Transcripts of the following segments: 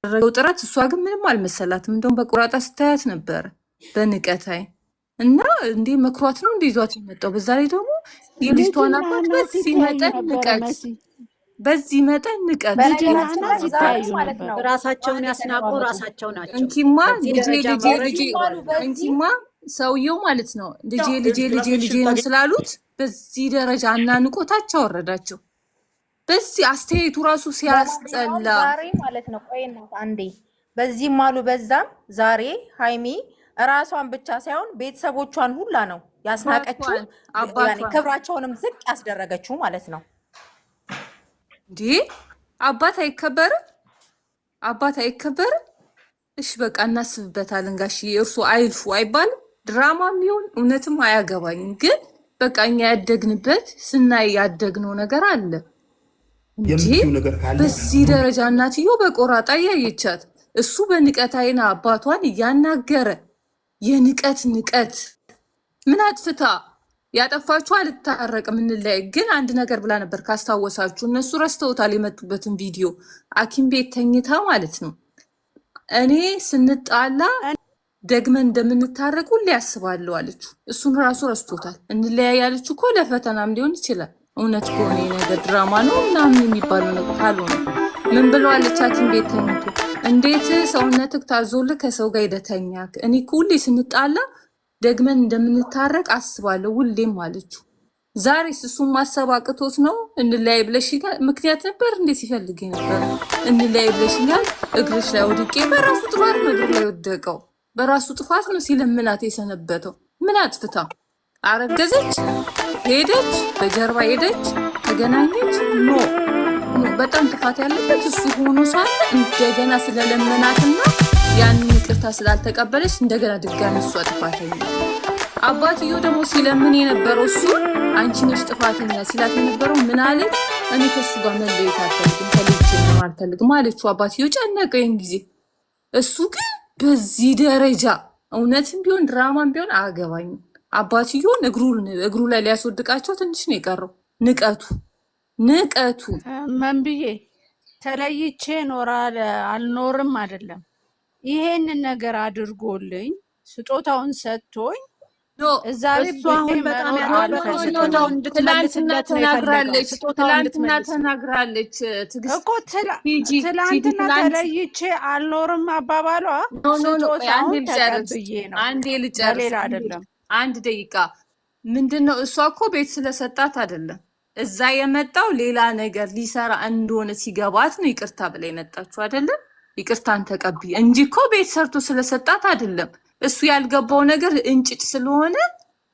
ያደረገው ጥረት እሷ ግን ምንም አልመሰላትም። እንደውም በቁራጣ ስታያት ነበረ በንቀታይ እና እንዴ መክሯት ነው እንዴ ይዟት የመጣው። በዛ ላይ ደግሞ የልጅቷን አባት በዚህ መጠን ንቀት በዚህ መጠን ንቀት ራሳቸውን ያስናቁ ራሳቸው ናቸው። እንኪማ ሰውየው ማለት ነው ልጄ ነው ስላሉት በዚህ ደረጃ አናንቆታቸው አወረዳቸው። በዚህ አስተያየቱ ራሱ ሲያስጠላ ዛሬ ማለት ነው። ቆይና አንዴ በዚህም አሉ በዛም ዛሬ ሃይሚ ራሷን ብቻ ሳይሆን ቤተሰቦቿን ሁላ ነው ያስናቀችው፣ ክብራቸውንም ዝቅ ያስደረገችው ማለት ነው። እንዴ አባት አይከበርም? አባት አይከበርም? እሺ በቃ እናስብበታለን ጋሽዬ፣ እርሱ አይልፉ አይባልም። ድራማም ይሁን እውነትም አያገባኝም። ግን በቃ እኛ ያደግንበት ስናይ ያደግነው ነገር አለ እንጂ በዚህ ደረጃ እናትዮ በቆራጣ እያየቻት እሱ በንቀት አይና አባቷን እያናገረ የንቀት ምን አጥፍታ ያጠፋችሁ አልታረቅ ምንላይ። ግን አንድ ነገር ብላ ነበር ካስታወሳችሁ፣ እነሱ ረስተውታል የመጡበትን ቪዲዮ። ሐኪም ቤት ተኝታ ማለት ነው እኔ ስንጣላ ደግመን እንደምንታረቅ ሁሌ ያስባለሁ አለችው። እሱን ራሱ ረስቶታል። እንለያያለች እኮ ለፈተናም ሊሆን ይችላል። እውነት ከሆነ ነገር ድራማ ነው ምናምን የሚባለው ነገር ካልሆነ ምን ብለዋለች? ሐኪም ቤት ተኝቶ እንዴት ሰውነትክ ታዞልህ ከሰው ጋር ይደተኛክ? እኔ ሁሌ ስንጣላ ደግመን እንደምንታረቅ አስባለሁ ሁሌም አለችው። ዛሬስ እሱን ማሰብ አቅቶት ነው እንለያይ ብለሽኛል? ምክንያት ነበር እንዴ ሲፈልግ ነበር? እንለያይ ብለሽኛል፣ እግርሽ ላይ ወድቄ። በራሱ ጥፋት ነው እግር ላይ ወደቀው፣ በራሱ ጥፋት ነው ሲለምናት የሰነበተው። ምን አጥፍታ? አረገዘች፣ ሄደች፣ በጀርባ ሄደች፣ ተገናኘች። ኖ በጣም ጥፋት ያለበት እሱ ሆኖ ሳለ እንደገና ስለለመናትና ያንን ይቅርታ ስላልተቀበለች እንደገና ድጋሚ እሷ ጥፋተኛ። አባትዮ ደግሞ ሲለምን የነበረው እሱ አንቺ ነሽ ጥፋተኛ ሲላት የነበረው ምን አለች? እኔ ከሱ ጋር መለየት አልፈልግም፣ ከልጅ ነው አልፈልግም አለችው። አባትዮ ጨነቀኝ ጊዜ። እሱ ግን በዚህ ደረጃ እውነትም ቢሆን ድራማም ቢሆን አያገባኝም። አባትዮን እግሩ ላይ ሊያስወድቃቸው ትንሽ ነው የቀረው። ንቀቱ መንብዬ ተለይቼ ኖራል አልኖርም አይደለም። ይሄንን ነገር አድርጎልኝ ስጦታውን ሰጥቶኝ እዛ ቤት አሁን በጣም ትላንትና ተናግራለች እኮ ትላንትና ተለይቼ አልኖርም አባባሏ ስጦታውን ተቀብዬ ነው። አንዴ ልጨርስ፣ ሌላ አይደለም። አንድ ደቂቃ። ምንድን ነው እሷ እኮ ቤት ስለሰጣት አይደለም እዛ የመጣው ሌላ ነገር ሊሰራ እንደሆነ ሲገባት ነው ይቅርታ ብላ የመጣችው አይደለም። ይቅርታን ተቀብዬ እንጂ እኮ ቤት ሰርቶ ስለሰጣት አይደለም። እሱ ያልገባው ነገር እንጭጭ ስለሆነ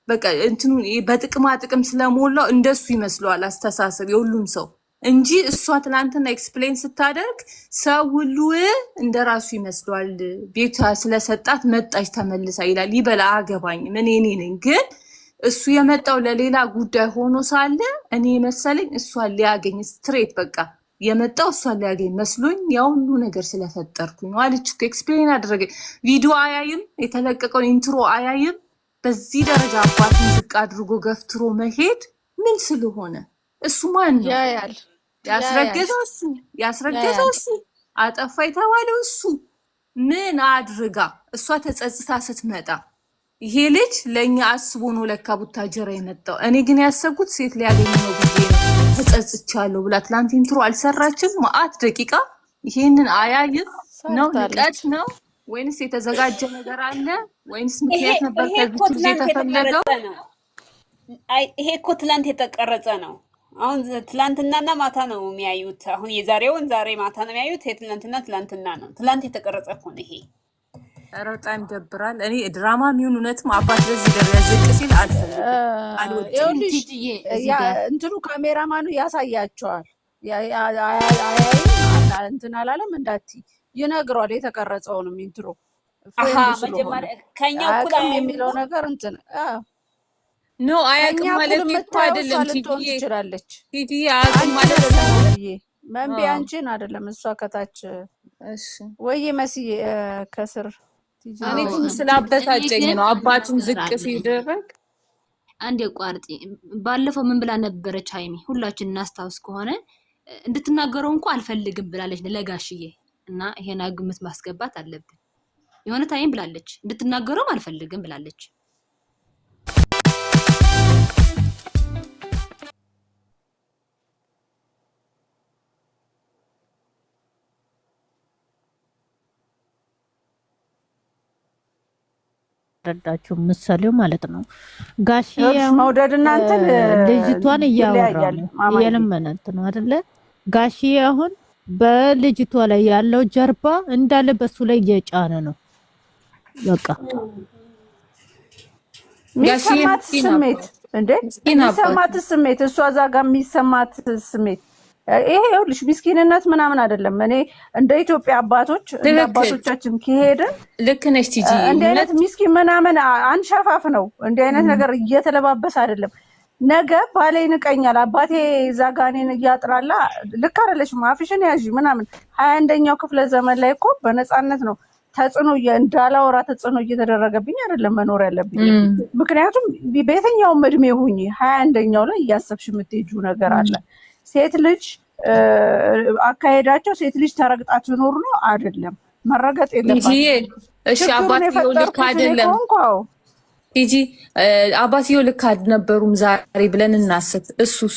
በቃ እንትኑ በጥቅማ ጥቅም ስለሞላው እንደሱ ይመስለዋል አስተሳሰብ የሁሉም ሰው እንጂ እሷ ትላንትና ኤክስፕሌን ስታደርግ ሰው ሁሉ እንደራሱ ይመስለዋል። ቤቷ ስለሰጣት መጣች ተመልሳ ይላል። ይበላ አገባኝም እኔ ነኝ። ግን እሱ የመጣው ለሌላ ጉዳይ ሆኖ ሳለ እኔ መሰለኝ እሷን ሊያገኝ ስትሬት በቃ የመጣው እሷን ሊያገኝ መስሎኝ ያው ሁሉ ነገር ስለፈጠርኩኝ ነው አለች እኮ። ኤክስፕሌን አደረገ። ቪዲዮ አያይም፣ የተለቀቀውን ኢንትሮ አያይም። በዚህ ደረጃ አባትን ዝቅ አድርጎ ገፍትሮ መሄድ ምን ስለሆነ? እሱ ማን ነው ያስረገዘው? እሱ አጠፋ የተባለው እሱ ምን አድርጋ? እሷ ተጸጽታ ስትመጣ ይሄ ልጅ ለእኛ አስቦ ነው ለካ ቡታጀራ የመጣው። እኔ ግን ያሰብኩት ሴት ሊያገኝ ነው ብዬ ነው። ተጸጽቻለሁ ብላ ትላንት ኢንትሮ አልሰራችም። ማአት ደቂቃ ይሄንን አያይም ነው ንቀት ነው ወይንስ የተዘጋጀ ነገር አለ ወይንስ ምክንያት ነበር ከዚህ የተፈለገው? ይሄ እኮ ትላንት የተቀረጸ ነው። አሁን ትላንትናና ማታ ነው የሚያዩት። አሁን የዛሬውን ዛሬ ማታ ነው የሚያዩት። ትላንትና ነው። ትላንት የተቀረጸ እኮ ነው ይሄ። ኧረ በጣም ይደብራል። እኔ ድራማ የሚሆን እውነትም አባት በዚህ ደረጃ ዝቅ ሲል አልፈልግም። እንትኑ ካሜራማኑ ያሳያቸዋል። እንትን አላለም እንዳትዪ ይነግረዋል። የተቀረጸውንም ኢንትሮ ከኛ እኩል የሚለው ነገር እንትን ኖ አያውቅም ማለት እኮ አይደለም። ልትሆን ትችላለች። ቲጂ አያውቅም ማለት ነው። መንቢ አንቺን አይደለም እሷ ከታች ወይ መስዬ ከስር እኔ ትንሽ ስላበሳጨኝ ነው አባቱን ዝቅ ሲደረግ። አንድ የቋርጤ ባለፈው ምን ብላ ነበረች ሃይሚ? ሁላችን እናስታውስ ከሆነ እንድትናገረው እንኳን አልፈልግም ብላለች ለጋሽዬ። እና ይሄን ግምት ማስገባት አለብን። የሆነ ታይም ብላለች እንድትናገረውም አልፈልግም ብላለች። ረዳችሁ ምሳሌው ማለት ነው። ጋሺ መውደድ እናንተ ልጅቷን እያወራ ነው እየለመናት ነው አይደለ? ጋሺ አሁን በልጅቷ ላይ ያለው ጀርባ እንዳለ በሱ ላይ እየጫነ ነው። በቃ የሚሰማት ስሜት እንዴ የሚሰማት ስሜት እሷ እዛ ጋር የሚሰማት ስሜት ይሄ ይኸውልሽ ምስኪንነት ምናምን አይደለም። እኔ እንደ ኢትዮጵያ አባቶች እንደ አባቶቻችን ከሄድን ልክ ነሽ ቲጂ። እንዲህ አይነት ምስኪን ምናምን አንሸፋፍ ነው። እንዲህ አይነት ነገር እየተለባበሰ አይደለም። ነገ ባሌ ይንቀኛል፣ አባቴ እዛ ጋ እኔን እያጥራላ ልክ አይደለሽም አፍሽን ያዥ ምናምን። 21ኛው ክፍለ ዘመን ላይ እኮ በነፃነት ነው ተጽዕኖ እንዳላወራ ተጽዕኖ እየተደረገብኝ አይደለም መኖር ያለብኝ። ምክንያቱም በየትኛውም እድሜ ሁኚ 21ኛው ላይ እያሰብሽ የምትሄጂው ነገር አለ። ሴት ልጅ አካሄዳቸው ሴት ልጅ ተረግጣ ትኖር ነው አይደለም፣ መረገጥ የለባትም። እሺ አባትየው ልክ አይደለም ቲጂ፣ አባትየው ልክ አልነበሩም ዛሬ ብለን እናስብ። እሱስ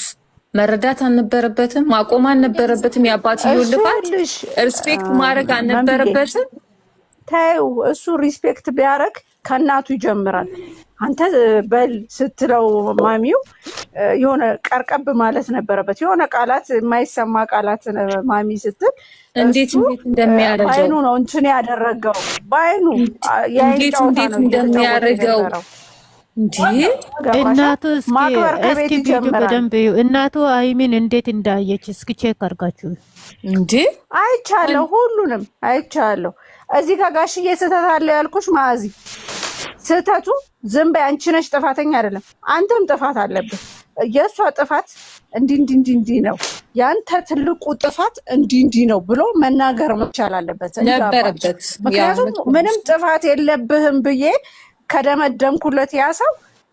መረዳት አልነበረበትም? ማቆም አልነበረበትም? የአባትየው ልፋት ሪስፔክት ማድረግ አልነበረበትም? ታዩ እሱ ሪስፔክት ቢያደርግ ከእናቱ ይጀምራል። አንተ በል ስትለው ማሚው የሆነ ቀርቀብ ማለት ነበረበት። የሆነ ቃላት የማይሰማ ቃላት ማሚ ስትል እንዴት እንደሚያደርገው ባይኑ ነው እንትን ያደረገው ባይኑ እንዴት እንደሚያደርገው እንዴ እናቱ እስኪ ቪዲዮ በደንብ እናቱ አይሚን እንዴት እንዳየች እስኪ ቼክ አድርጋችሁ እንዴ አይቻለሁ፣ ሁሉንም አይቻለሁ። እዚህ ጋር ጋሽዬ ስህተት አለ ያልኩሽ ማዚ ስህተቱ ዝም በይ አንቺ ነሽ ጥፋተኛ አይደለም፣ አንተም ጥፋት አለብህ። የእሷ ጥፋት እንዲህ ነው፣ ያንተ ትልቁ ጥፋት እንዲህ ነው ብሎ መናገር መቻል አለበት ነበረበት። ምክንያቱም ምንም ጥፋት የለብህም ብዬ ከደመደምኩለት ያ ሰው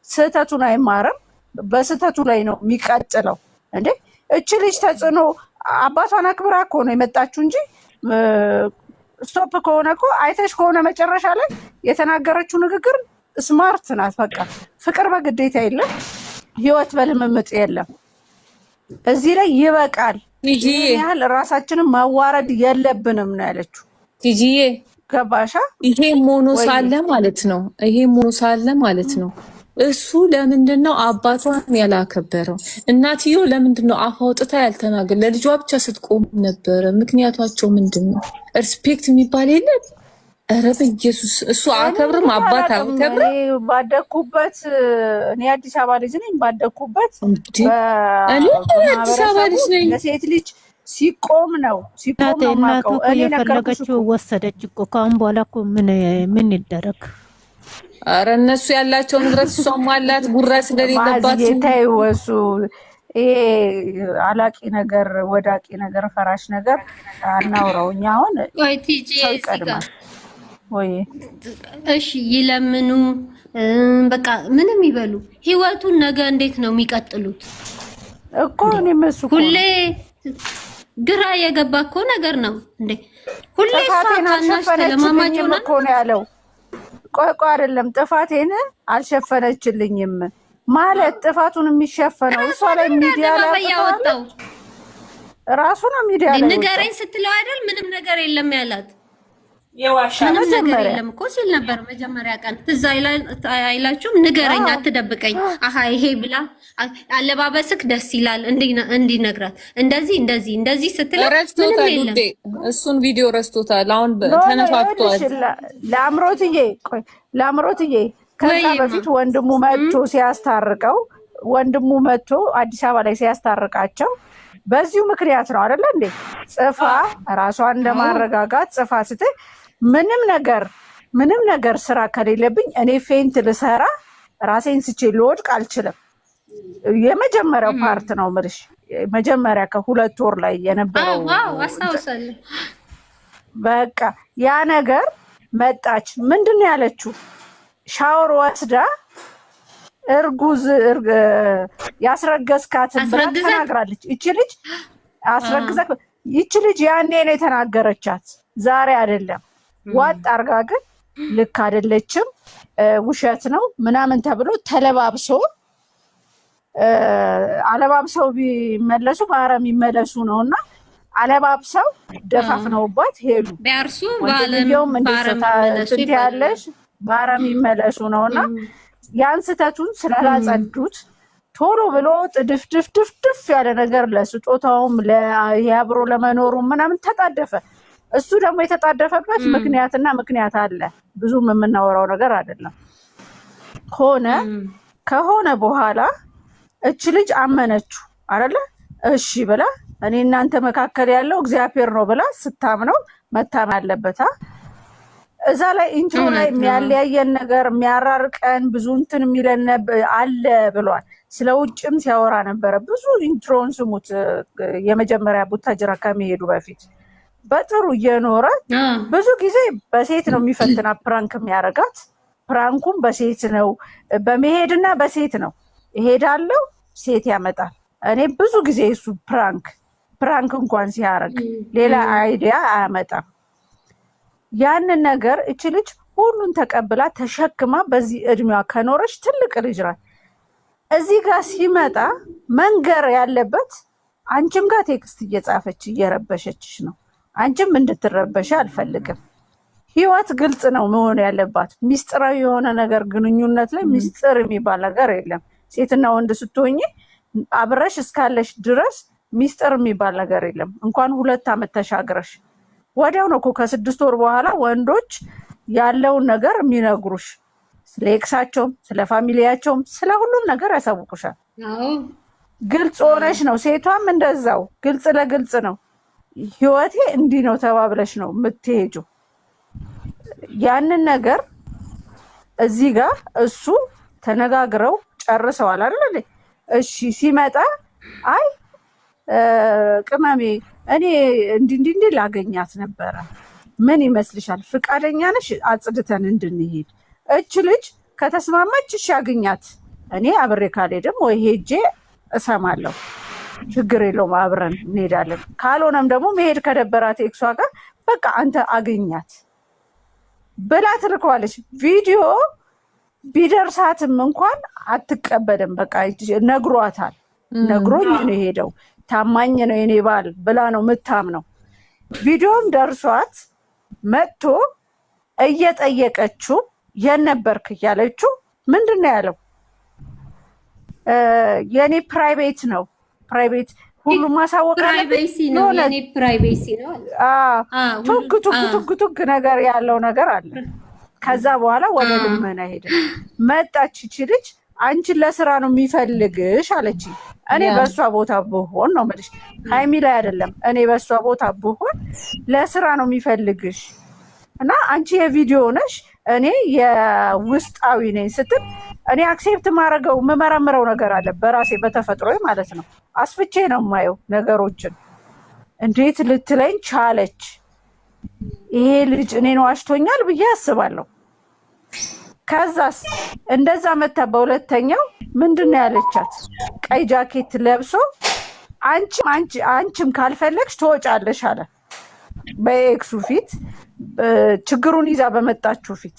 ስህተቱን አይማርም፣ በስህተቱ ላይ ነው የሚቀጥለው። እንዴ እቺ ልጅ ተጽዕኖ አባቷን አክብራ እኮ ነው የመጣችው እንጂ ስቶፕ ከሆነ እኮ አይተሽ ከሆነ መጨረሻ ላይ የተናገረችው ንግግር ስማርት ናት። በቃ ፍቅር በግዴታ የለም፣ ህይወት በልምምጥ የለም። እዚህ ላይ ይበቃል። ይሄን ያህል ራሳችንን ማዋረድ የለብንም ነው ያለችው ቲጂዬ። ገባሻ? ይሄ ሞኖ ሳለ ማለት ነው። ይሄ ሞኖ ሳለ ማለት ነው። እሱ ለምንድን ነው አባቷን ያላከበረው? እናትየው ለምንድን ነው አፍ አውጥታ ያልተናገረ? ለልጇ ብቻ ስትቆም ነበረ። ምክንያታቸው ምንድን ነው? ሪስፔክት የሚባል የለም። ኧረ በኢየሱስ እሱ አከብርም አባት አከብርም። ባደኩበት እኔ አዲስ አበባ ልጅ ነኝ። ባደኩበት እኔ አዲስ አበባ ልጅ ነኝ። ለሴት ልጅ ሲቆም ነው እናቱ የፈለገችው ወሰደች እኮ። ከአሁን በኋላ እኮ ምን ይደረግ? አረ እነሱ ያላቸው ንብረት እሷም አላት። ጉራ ስለሌለባት ይታይወሱ ይሄ አላቂ ነገር ወዳቂ ነገር ፈራሽ ነገር አናውራው። እኛ አሁን ሰው ይቀድማል ወይ? እሺ ይለምኑ በቃ ምንም ይበሉ። ህይወቱን ነገ እንዴት ነው የሚቀጥሉት እኮ እኔም እሱ ሁሌ ግራ የገባ እኮ ነገር ነው እንዴ። ሁሌ ሳታናሽ ለማማጭ ሆነ እኮ ነው ያለው። ቆይ አይደለም ጥፋቴን አልሸፈነችልኝም ማለት ጥፋቱን የሚሸፈነው እሷ ላይ ሚዲያ ላይ ያወጣው ራሱ ነው። ሚዲያ ላይ ንገረኝ ስትለው አይደል ምንም ነገር የለም ያላት። ምንም ነገር የለም እኮ ሲል ነበር መጀመሪያ ቀን። ትዝ አይላችሁም? ንገረኝ አትደብቀኝ። አሃ ይሄ ብላ አለባበስክ ደስ ይላል እንዲነግራት እንደዚህ ስትለው ምንም የለም። እሱን ቪዲዮ ረስቶታል። አሁን ተነፋፍቷል። ለአምሮትዬ ከዛ በፊት ወንድሙ መጥቶ ሲያስታርቀው ወንድሙ መጥቶ አዲስ አበባ ላይ ሲያስታርቃቸው በዚሁ ምክንያት ነው አይደለ እንዴ? ጽፋ ራሷን እንደማረጋጋት ጽፋ ስትል ምንም ነገር ስራ ከሌለብኝ እኔ ፌንት ልሰራ ራሴን ስቼ ልወድቅ አልችልም። የመጀመሪያው ፓርት ነው የምልሽ። መጀመሪያ ከ2 ወር ላይ የነበረው አስታውሳለሁ። በቃ ያ ነገር መጣች። ምንድን ነው ያለችው? ሻወር ወስዳ እርጉዝ ያስረገዝካትን ብላ ተናግራለች። እቺ ልጅ አስረግዛ ይቺ ልጅ ያኔ ነው የተናገረቻት። ዛሬ አይደለም ዋጥ አርጋ ግን ልክ አይደለችም፣ ውሸት ነው ምናምን ተብሎ ተለባብሶ አለባብሰው ቢመለሱ በአረም ይመለሱ ነውና አለባብሰው ደፋፍነውባት ሄዱ። ቢያርሱ ወንድየውም እንዴት ያለሽ በአረም ይመለሱ ነውና ያን ስህተቱን ስላላጸዱት ቶሎ ብሎ ድፍድፍ ያለ ነገር ለስጦታውም ለያብሮ ለመኖሩ ምናምን ተጣደፈ። እሱ ደግሞ የተጣደፈበት ምክንያት አለ። ብዙም የምናወራው ነገር አይደለም። ከሆነ በኋላ እች ልጅ አመነችው አይደለ? እሺ ብላ እኔ እናንተ መካከል ያለው እግዚአብሔር ነው ብላ ስታምነው መታመን አለበት። እዛ ላይ ኢንትሮ ላይ የሚያለያየን ነገር የሚያራርቀን ብዙ እንትን የሚለን አለ ብሏል። ስለ ውጭም ሲያወራ ነበረ። ብዙ ኢንትሮን ስሙት። የመጀመሪያ ቡታጅራ ከመሄዱ በፊት በጥሩ እየኖረ ብዙ ጊዜ በሴት ነው የሚፈትና ፕራንክ የሚያረጋት። ፕራንኩም በሴት ነው፣ በመሄድና በሴት ነው። እሄዳለሁ ሴት ያመጣል። እኔ ብዙ ጊዜ እሱ ፕራንክ እንኳን ሲያረግ ሌላ አይዲያ አያመጣም። ያንን ነገር እች ልጅ ሁሉን ተቀብላ ተሸክማ በዚህ እድሜዋ ከኖረች ትልቅ ልጅ ናት። እዚህ ጋር ሲመጣ መንገር ያለበት አንቺም ጋር ቴክስት እየጻፈች እየረበሸችሽ ነው። አንቺም እንድትረበሽ አልፈልግም። ህይወት ግልጽ ነው መሆን ያለባት። ሚስጥራዊ የሆነ ነገር ግንኙነት ላይ ሚስጥር የሚባል ነገር የለም። ሴትና ወንድ ስትሆኝ አብረሽ እስካለሽ ድረስ ሚስጥር የሚባል ነገር የለም። እንኳን 2 ዓመት ተሻግረሽ ወዲያው ነው እኮ ከ6 ወር በኋላ ወንዶች ያለውን ነገር የሚነግሩሽ። ስለ ኤክሳቸውም ስለ ፋሚሊያቸውም ስለ ሁሉም ነገር ያሳውቁሻል። ግልጽ ሆነሽ ነው። ሴቷም እንደዛው ግልጽ ለግልጽ ነው። ህይወቴ እንዲህ ነው ተባብለሽ ነው የምትሄጂው። ያንን ነገር እዚህ ጋር እሱ ተነጋግረው ጨርሰዋል አይደል? እሺ ሲመጣ አይ ቅመሜ እኔ እንዲህ ላገኛት ነበረ፣ ምን ይመስልሻል? ፍቃደኛ ነሽ አጽድተን እንድንሄድ? እች ልጅ ከተስማማች እሺ አግኛት፣ እኔ አብሬ ካልሄድም ወይ ሄጄ እሰማለሁ፣ ችግር የለውም አብረን እንሄዳለን። ካልሆነም ደግሞ መሄድ ከደበራት ኤክሷ ጋር በቃ አንተ አግኛት ብላ ትልከዋለች። ቪዲዮ ቢደርሳትም እንኳን አትቀበልም። በቃ ነግሯታል። ነግሮኝ ነው የሄደው፣ ታማኝ ነው የኔ ባል ብላ ነው የምታምነው። ቪዲዮም ደርሷት መጥቶ እየጠየቀችው የት ነበርክ እያለችው ምንድን ነው ያለው? የኔ ፕራይቬት ነው፣ ፕራይቬት ሁሉም ማሳወቅ ፕራይቬሲ ነው። ቱግ ነገር ያለው ነገር አለ። ከዛ በኋላ ወደ ልመና ሄደ። መጣች ይቺ ልጅ አንቺን ለስራ ነው የሚፈልግሽ አለች። እኔ በእሷ ቦታ ብሆን ነው የምልሽ፣ ሃይሚ ላይ አይደለም። እኔ በእሷ ቦታ ብሆን ለስራ ነው የሚፈልግሽ እና አንቺ የቪዲዮ ነሽ፣ እኔ የውስጣዊ ነኝ ስትል እኔ አክሴፕት ማድረገው የምመረምረው ነገር አለ በራሴ በተፈጥሮ ማለት ነው። አስፍቼ ነው የማየው ነገሮችን። እንዴት ልትለኝ ቻለች? ይሄ ልጅ እኔን ዋሽቶኛል ብዬ አስባለሁ። ከዛስ እንደዛ መታ በሁለተኛው ምንድን ነው ያለቻት? ቀይ ጃኬት ለብሶ አንቺም ካልፈለግሽ ትወጫለሽ አለ። በኤክሱ ፊት ችግሩን ይዛ በመጣችሁ ፊት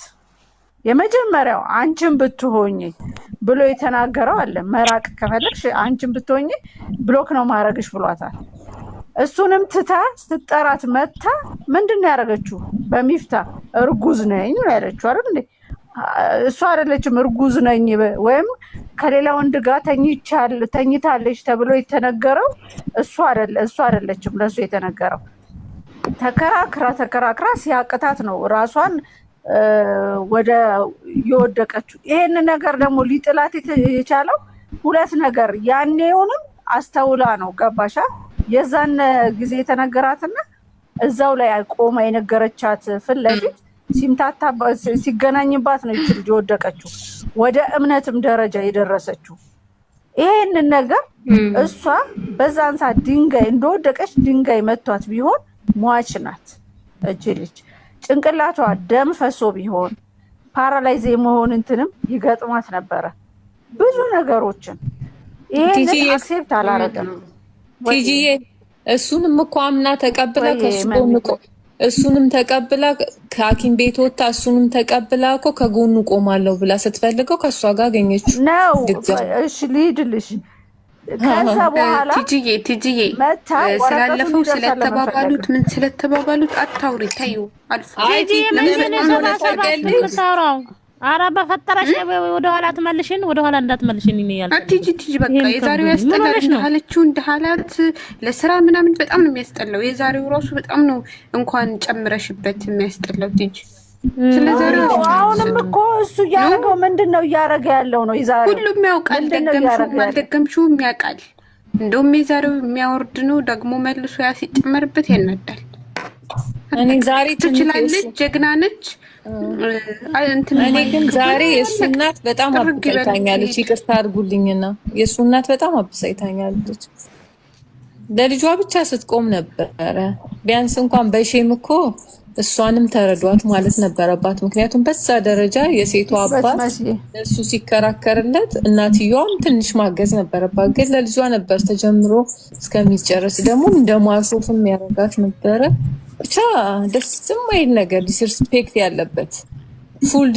የመጀመሪያው አንቺም ብትሆኝ ብሎ የተናገረው አለ። መራቅ ከፈለግሽ አንቺም ብትሆኝ ብሎክ ነው ማድረግሽ ብሏታል። እሱንም ትታ ስትጠራት መታ ምንድን ነው ያደረገችው? በሚፍታ እርጉዝ ነኝ ነው ያለችው አይደል እንዴ? እሱ አይደለችም እርጉዝ ነኝ ወይም ከሌላ ወንድ ጋር ተኝታለች ተብሎ የተነገረው እሱ አይደለችም ለሱ የተነገረው። ተከራክራ ሲያቅታት ነው ራሷን ወደ የወደቀችው። ይሄን ነገር ደግሞ ሊጥላት የቻለው 2 ነገር ያኔውንም አስተውላ ነው። ገባሻ? የዛን ጊዜ የተነገራትና እዛው ላይ ቆማ የነገረቻት ፊት ለፊት ሲምታታ ሲገናኝባት ነው ይች ልጅ የወደቀችው፣ ወደ እምነትም ደረጃ የደረሰችው። ይሄንን ነገር እሷ በዛን ሰዓት ድንጋይ እንደወደቀች ድንጋይ መቷት ቢሆን ሟች ናት። እቺ ልጅ ጭንቅላቷ ደም ፈሶ ቢሆን ፓራላይዝ የመሆን እንትንም ይገጥማት ነበረ ብዙ ነገሮችን። ይሄን አክሴፕት አላረገም። ቲጂዬ እሱንም እኮ አምና ተቀብለ እሱንም ተቀብላ ከሐኪም ቤት ወጣ እሱንም ተቀብላ እኮ ከጎኑ ቆማለሁ ብላ ስትፈልገው ከሷ ጋር አገኘችው ነው። እሺ ልሂድልሽ። ከዛ በኋላ ቲጂዬ ስላለፈው ስለተባባሉት ምን ስለተባባሉት አታውሪ፣ ተይው አልፎ ኧረ በፈጠረሽ ወደኋላ ትመልሽን፣ ወደኋላ እንዳትመልሽን ይያል ቲጂ በቃ የዛሬው ያስጠላል እንዳለችው እንዳላት ለስራ ምናምን በጣም ነው የሚያስጠላው። የዛሬው ራሱ በጣም ነው እንኳን ጨምረሽበት የሚያስጠላው ቲጂ። ስለዛሬው አሁንም እኮ እሱ ያረገው ምንድነው እያረገ ያለው ነው። የዛሬው ሁሉም ያውቃል፣ ደገምሽው አልደገምሽውም ያውቃል። እንደውም የዛሬው የሚያወርድ ነው ደግሞ መልሶ ያ ሲጨመርበት ያናዳል። እኔ ዛሬ ትችላለች፣ ጀግና ነች። እኔ ግን ዛሬ የእሱ እናት በጣም አብሳይታኛለች። ይቅርታ አድርጉልኝና የእሱ እናት በጣም አብሳይታኛለች። ለልጇ ብቻ ስትቆም ነበረ። ቢያንስ እንኳን በሼም እኮ እሷንም ተረዷት ማለት ነበረባት። ምክንያቱም በዛ ደረጃ የሴቷ አባት እሱ ሲከራከርለት እናትየዋም ትንሽ ማገዝ ነበረባት። ግን ለልጇ ነበር ተጀምሮ እስከሚጨርስ ደግሞ እንደማሾፍም ያረጋት ነበረ። ብቻ ደስ የማይል ነገር ዲስሪስፔክት ያለበት ፉል